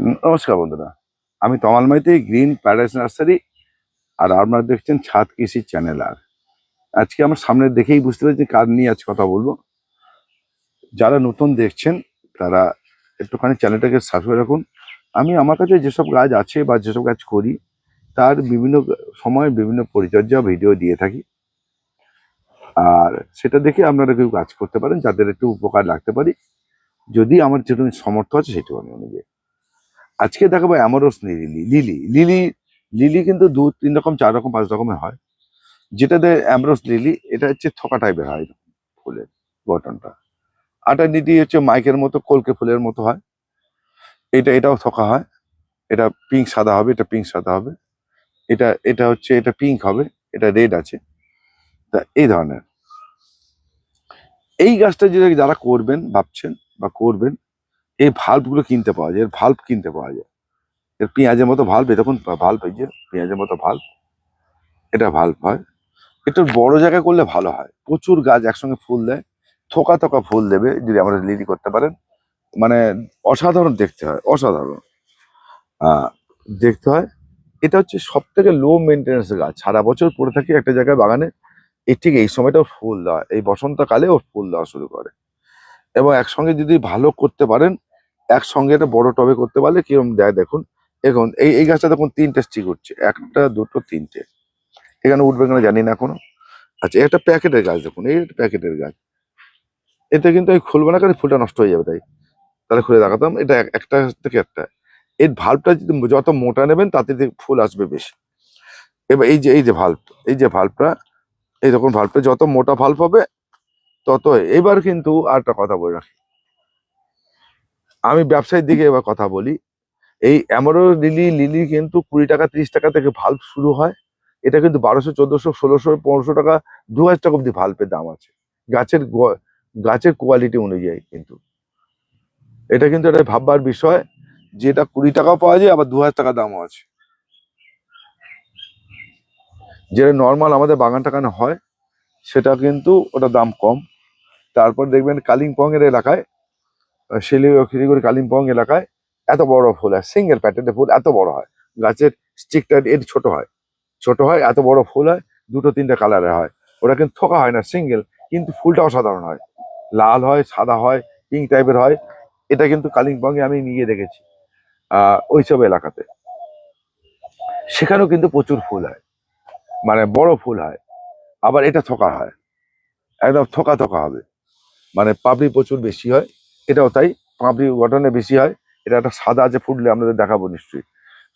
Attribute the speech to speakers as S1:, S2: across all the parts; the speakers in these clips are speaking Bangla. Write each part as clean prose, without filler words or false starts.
S1: নমস্কার বন্ধুরা, আমি তমাল মাইতি, গ্রিন প্যারাডাইস নার্সারি। আর আপনারা দেখছেন ছাদ কৃষি চ্যানেল। আর আজকে আমার সামনে দেখেই বুঝতে পারছি কার নিয়ে আজ কথা বলবো। যারা নতুন দেখছেন তারা একটুখানি চ্যানেলটাকে সাবস্ক্রাইব রাখুন। আমি আমার কাছে যেসব গাছ আছে বা যেসব গাছ করি তার বিভিন্ন সময় বিভিন্ন পরিচর্যা ভিডিও দিয়ে থাকি। আর সেটা দেখে আপনারা কেউ কাজ করতে পারেন যাদের একটু উপকার লাগতে পারে, যদি আমার যেটুকু সামর্থ্য আছে সেটুকুনি অনুযায়ী। আজকে দেখাবো অ্যামারোস লিলি। লিলি লিলি কিন্তু 2-3 রকম, 4 রকম, 5 রকমের হয়। যেটাতে অ্যামরোস লিলি, এটা হচ্ছে থোকা টাইপের হয় ফুলের গঠনটা। আটা নিটি হচ্ছে মাইকের মতো কলকে ফুলের মতো হয়। এটাও থোকা হয়। এটা পিঙ্ক সাদা হবে, এটা পিঙ্ক সাদা হবে, এটা হচ্ছে এটা পিঙ্ক হবে, এটা রেড আছে। তা এই ধরনের এই গাছটা যেটা যারা করবেন ভাবছেন বা করবেন, এই ভাল্বগুলো কিনতে পাওয়া যায়, এর ভাল্ব কিনতে পাওয়া যায়। এর পেঁয়াজের মতো ভাল্ব, দেখুন ভাল্ব, এই যে পেঁয়াজের মতো ভাল্ব, এটা ভাল্ব হয়। একটু বড় জায়গা করলে ভালো হয়, প্রচুর গাছ একসঙ্গে ফুল দেয়, থোকা থোকা ফুল দেবে যদি আমরা লিলি করতে পারেন। মানে অসাধারণ দেখতে হয়, অসাধারণ দেখতে হয়। এটা হচ্ছে সব থেকে লো মেনটেন্যান্স গাছ, সারা বছর পড়ে থাকে একটা জায়গায় বাগানে। এই ঠিক এই সময়টাও ফুল দেওয়া, এই বসন্তকালে ও ফুল দেওয়া শুরু করে। এবং একসঙ্গে যদি ভালো করতে পারেন, একসঙ্গে একটা বড় টবে করতে পারলে কিরকম দেয় দেখুন। এখন এই গাছটা দেখুন 3টে স্টিক উঠছে, 1টা 2টো 3টে। এখানে উঠবে কিনা জানি না এখনো। আচ্ছা, একটা প্যাকেটের গাছ দেখুন, এই প্যাকেটের গাছ, এতে কিন্তু আমি খুলবো না কারণ ফুলটা নষ্ট হয়ে যাবে, তাই তাহলে খুলে দেখাতাম। এটা একটা থেকে একটা, এর ভাল্বটা যদি যত মোটা নেবেন তাতে ফুল আসবে বেশি। এবার এই যে ভাল্ব, এই যে ভাল্বটা, এই রকম ভাল্বটা যত মোটা ভাল্ব হবে তত। এবার কিন্তু আর একটা কথা বলে রাখি, আমি ব্যবসায়ীর দিকে এবার কথা বলি। এই অ্যামারো লিলি কিন্তু 20 টাকা 30 টাকা থেকে ভাল্ব শুরু হয়। এটা কিন্তু 1200, 1400, 1600, 1500 টাকা, 2000 টাকা অব্দি ভাল্বের দাম আছে, গাছের গাছের কোয়ালিটি অনুযায়ী। কিন্তু এটা কিন্তু একটা ভাববার বিষয়, যেটা 20 টাকাও পাওয়া যায়, আবার 2000 টাকা দামও আছে। যেটা নর্মাল আমাদের বাগান টাগানে হয় সেটা কিন্তু ওটা দাম কম। তারপর দেখবেন কালিম্পং এর এলাকায়, শিলিগুড়ি কালিম্পং এলাকায় এত বড় ফুল হয়, সিঙ্গেল প্যাটেন্টের ফুল এত বড় হয়। গাছের স্টিকটা এর ছোট হয়, ছোট হয়, এত বড় ফুল হয়, 2-3টে কালারে হয়। ওটা কিন্তু থোকা হয় না, সিঙ্গেল, কিন্তু ফুলটা অসাধারণ হয়, লাল হয়, সাদা হয়, পিঙ্ক টাইপের হয়। এটা কিন্তু কালিম্পং এ আমি নিয়ে দেখেছি ওইসব এলাকাতে, সেখানেও কিন্তু প্রচুর ফুল হয়, মানে বড় ফুল হয়। আবার এটা থোকা হয়, একদম থোকা থোকা হবে, মানে পাপড়ি প্রচুর বেশি হয়। এটাও তাই, পাপড়ি গঠনে বেশি হয়। এটা একটা সাদা আছে, ফুটলে আপনাদের দেখাবো নিশ্চয়ই,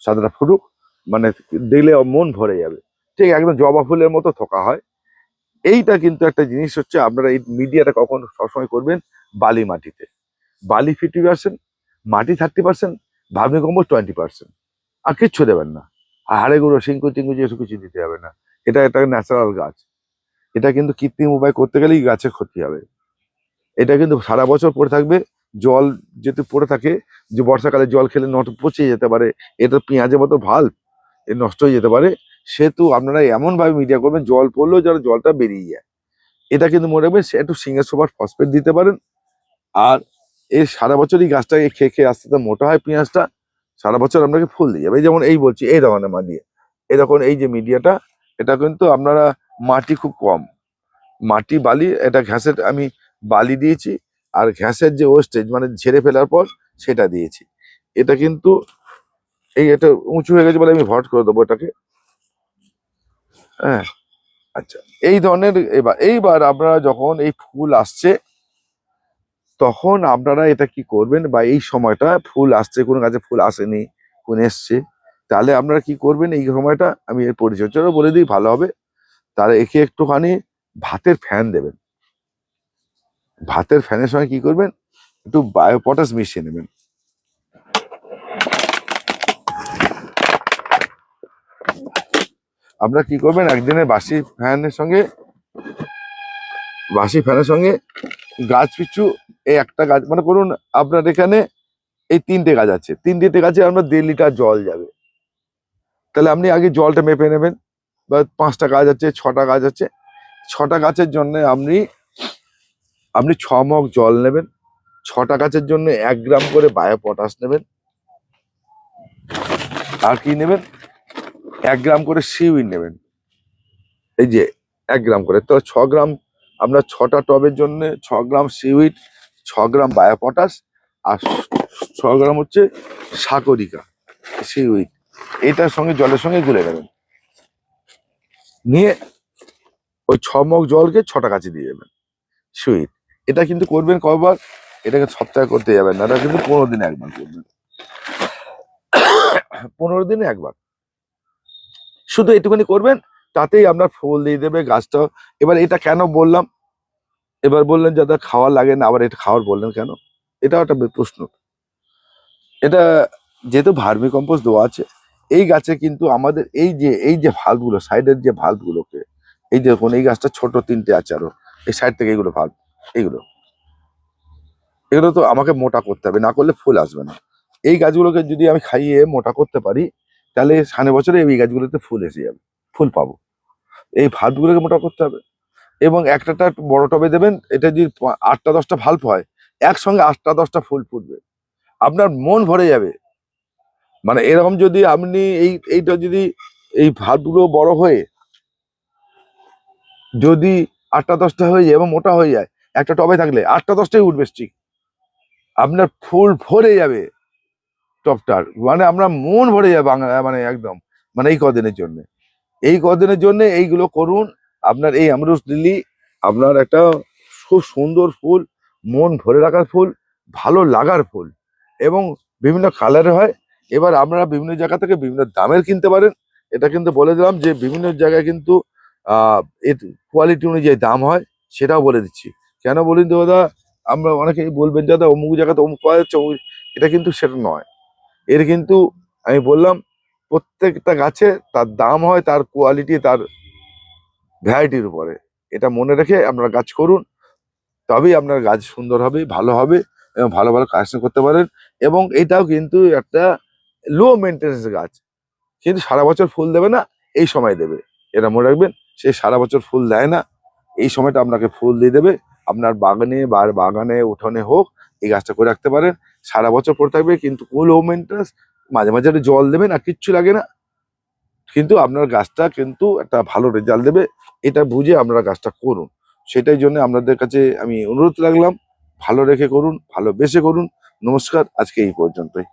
S1: সাদাটা ফুটুক, মানে দেখলে মন ভরে যাবে। ঠিক একদম জবা ফুলের মতো থোকা হয়। এইটা কিন্তু একটা জিনিস হচ্ছে, আপনারা এই মিডিয়াটা কখন সবসময় করবেন বালি মাটিতে। বালি 50%, মাটি 30%, ভার্মি কম্পোস্ট 20%। আর কিচ্ছু দেবেন না, হাড়ে গুঁড়ো সিংকু টিঙ্কু এসব কিছু দিতে হবে না। এটা একটা ন্যাচারাল গাছ। এটা কিন্তু কৃত্রিম উপায় করতে গেলেই গাছের ক্ষতি হবে। এটা কিন্তু সারা বছর পড়ে থাকবে। জল যদি পড়ে থাকে, যে বর্ষাকালে জল খেলে পচে যেতে পারে, এটা পেঁয়াজের মতো ভাল্ব, এ নষ্ট হয়ে যেতে পারে। সেহেতু আপনারা এমন ভাবে মিডিয়া করবেন, জল পড়লেও যেন জলটা বেরিয়ে যায়। এটা কিন্তু মনে রাখবেন, সে একটু সিঙ্গেল সুপার ফসফেট দিতে পারেন। আর এই সারা বছরই গাছটাকে খেয়ে খেয়ে আস্তে আস্তে মোটা হয় পেঁয়াজটা, সারা বছর আপনাকে ফুল দিয়ে যাবে। এই যেমন এই বলছি, এই ধরনের মিডিয়া, এরকম এই যে মিডিয়াটা, এটা কিন্তু আপনারা মাটি খুব কম, মাটি বালি, এটা ঘাসের আমি বালি দিয়েছি, আর ঘাসের যে ওয়েস্টেজ মানে ঝেড়ে ফেলার পর সেটা দিয়েছি। এটা কিন্তু এটা উঁচু হয়ে গেছে বলে আমি ভট করে দেবো এটাকে। হ্যাঁ, আচ্ছা, এই ধরনের। এইবার আপনারা যখন এই ফুল আসছে, তখন আপনারা এটা কি করবেন, বা এই সময়টা ফুল আসছে, কোনো গাছে ফুল আসেনি, কোন এসছে, তাহলে আপনারা কি করবেন এই সময়টা, আমি এর পরিচর্যাও বলে দিই ভালো হবে। তাহলে একে একটুখানি ভাতের ফ্যান দেবেন। ভাতের ফ্যানের সঙ্গে কি করবেন, একটু বায়োপটাশ মিশিয়ে নেবেন। আপনারা কি করবেন, একদিনের বাসি ফ্যানের সঙ্গে গাছ পিছু, এই একটা গাছ মানে করুন আপনার এখানে এই 3টে গাছ আছে, 3টে গাছে আপনার 1.5 লিটার জল যাবে। তাহলে আপনি আগে জলটা মেপে নেবেন। বা 5টা গাছ আছে, 6টা গাছ আছে, 6টা গাছের জন্য আপনি 6 মগ জল নেবেন। 6টা গাছের জন্য 1 গ্রাম করে বায়োপটাশ নেবেন। আর কি নেবেন, 1 গ্রাম করে সিউইড নেবেন, এই যে 1 গ্রাম করে, তো 6 গ্রাম, আপনার 6টা টবের জন্য 6 গ্রাম সিউইড, 6 গ্রাম বায়ো পটাশ, আর 6 গ্রাম হচ্ছে সাগরিকা সিউইড, এটার সঙ্গে জলের সঙ্গে গুলে নেবেন, নিয়ে ওই 6 মগ জলকে 6টা গাছে দিয়ে দেবেন সুইট। এটা কিন্তু করবেন কয়বার, এটাকে সপ্তাহে করতে যাবেন না, এটা কিন্তু 15 দিনে একবার করবেন, 15 দিনে একবার, শুধু এটুকুনি করবেন, তাতেই আপনার ফুল দিয়ে দেবে গাছটা। এবার এটা কেন বললাম, এবার বললেন যাদের খাওয়ার লাগে না, আবার এটা খাওয়ার বললেন কেন, এটাও একটা প্রশ্ন। এটা যেহেতু ভার্মি কম্পোস্ট দেওয়া আছে, এই গাছে কিন্তু আমাদের এই যে ভাল্বগুলো, সাইডের যে ভাল্বগুলোকে, এই দেখুন এই গাছটা ছোট 3টে আছে, আরো এই সাইড থেকে এইগুলো ভাল্ব, এইগুলো এগুলো তো আমাকে মোটা করতে হবে, না করলে ফুল আসবে না। এই গাছগুলোকে যদি আমি খাইয়ে মোটা করতে পারি, তাহলে সামনের বছরে এই গাছগুলোতে ফুল এসে যাবে, ফুল পাবো। এই ভাল্বগুলোকে মোটা করতে হবে, এবং একটা বড় টবে দেবেন, এটা যদি 8টা 10টা ভাল্ব হয়, একসঙ্গে 8টা 10টা ফুল ফুটবে, আপনার মন ভরে যাবে। মানে এরকম যদি আপনি এইটা যদি এই ভাল্বগুলো বড় হয়ে যদি 8টা 10টা হয়ে যায় এবং মোটা হয়ে যায়, একটা টবে থাকলে 8টা 10টাই উঠবে স্টিক, আপনার ফুল ভরে যাবে টপটার, মানে আমরা মন ভরে যাবে মানে একদম, মানে এই কদিনের জন্য এইগুলো করুন। আপনার এই আমরুস লিলি আপনার একটা খুব সুন্দর ফুল, মন ভরে রাখার ফুল, ভালো লাগার ফুল, এবং বিভিন্ন কালারে হয়। এবার আপনারা বিভিন্ন জায়গা থেকে বিভিন্ন দামের কিনতে পারেন, এটা কিন্তু বলে দিলাম যে বিভিন্ন জায়গায় কিন্তু এর কোয়ালিটি অনুযায়ী দাম হয়, সেটাও বলে দিচ্ছি। কেন বলুন তো দাদা, আমরা অনেকেই বলবেন দাদা অমুক জায়গাতে অমুক পাওয়া যাচ্ছে, এটা কিন্তু সেটা নয়। এর কিন্তু আমি বললাম প্রত্যেকটা গাছে তার দাম হয় তার কোয়ালিটি, তার ভ্যারাইটির উপরে। এটা মনে রেখে আপনারা গাছ করুন, তবেই আপনার গাছ সুন্দর হবে, ভালো হবে, এবং ভালো ভালো কালেকশন করতে পারেন। এবং এটাও কিন্তু একটা লো মেনটেন্স গাছ, কিন্তু সারা বছর ফুল দেবে না, এই সময় দেবে, এটা মনে রাখবেন। সে সারা বছর ফুল দেয় না, এই সময়টা আপনাকে ফুল দিয়ে দেবে। আপনার বাগানে বা বাগানে উঠোনে হোক, এই গাছটা করে রাখতে পারেন, সারা বছর পড়ে থাকবে, কিন্তু লো মেনটেন্স, মাঝে মাঝে একটু জল দেবেন, আর কিচ্ছু লাগে না, কিন্তু আপনার গাছটা কিন্তু একটা ভালো রেজাল্ট দেবে। এটা বুঝে আপনারা গাছটা করুন, সেটাই জন্য আপনাদের কাছে আমি অনুরোধ রাখলাম, ভালো রেখে করুন, ভালোবেসে করুন। নমস্কার, আজকে এই পর্যন্তই।